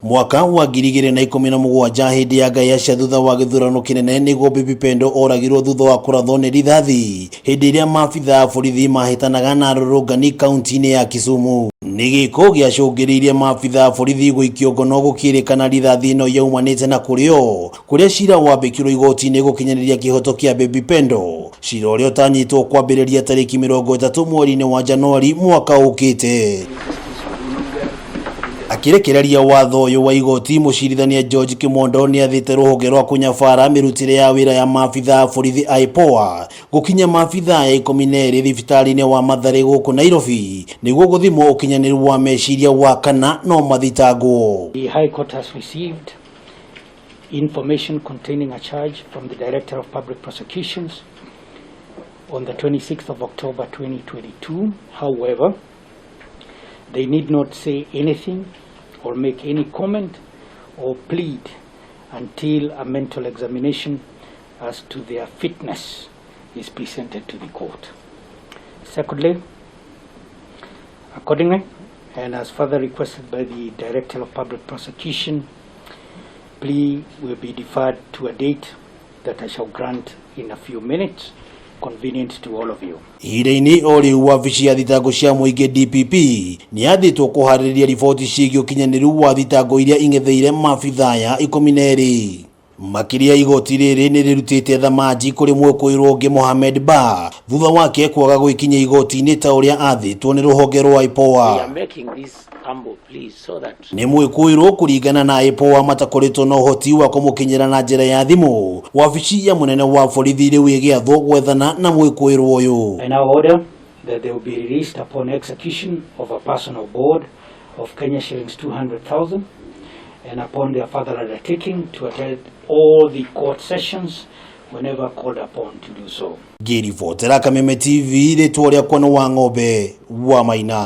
Mwaka wa 2017 hindi ya ngayasha thutha wa githurano kinene niguo Baby Pendo oragirwo thutha wa kurathwo ni rithathi hindi iria maabitha a borithi mahitanaga na arũrũngani kaunti-ini ya Kisumu. Ni giko giacũngĩrĩirie maabitha a borithi gũikio ngono gũkĩrĩkana rithathi ĩno yaumanĩte na kũrĩa Ciira wambĩkĩrwo igoti-inĩ gũkinyanĩria kĩhoto kĩa Baby Pendo. Ciira ũrĩa ũtanyitwo kwambĩrĩria tariki 30 mweri-inĩ wa Januari mwaka uukite. Akirekereria watho uyu wa igoti mucirithania George Kimondo ni athite rũhonge rwa kunyabara mirutire ya wira ya maabitha a borithi a itua gukinya maabitha ya 12 thibitari-ini wa Mathare gũkũ Nairobi niguo guthimwo ukinyanuru wa meciria wa kana no mathitangwo. The High Court has received information containing a charge from the Director of Public Prosecutions on the 26th of October 2022. However, they need not say anything or make any comment or plead until a mental examination as to their fitness is presented to the court. Secondly, accordingly, and as further requested by the Director of Public Prosecution, plea will be deferred to a date that I shall grant in a few minutes, convenient to all of you. Hire-ini ori wabici ya thitango cia muingi DPP ni athitwo kuhaririria riboti ciĩgiĩ ukinyanĩru wa thitango iria ing'etheire maabitha ya 12. Makiria igoti riri ni rirutite thamaji kuri mwekuagirwo ũngĩ Mohamed Ba thutha wake kwaga gũikinya igoti-inĩ ta ũrĩa athitwo ni rũhonge rwa itua. Ni mwekuagirwo kuringana na itua matakoretwo na ũhoti wa kũmũkinyĩra na njĩra ya thimũ. Wabici ya munene wa borithi rĩu ĩgĩathwo gwethana na mwekuagirwo ũyũ. I now order that they will be released upon execution of a personal board of Kenya shillings 200,000 and upon their further undertaking to attend all the court sessions whenever called upon to do so. Ngĩribotera Kameme TV rĩtwa rĩakwa nĩ wa ng'ombe wa Maina.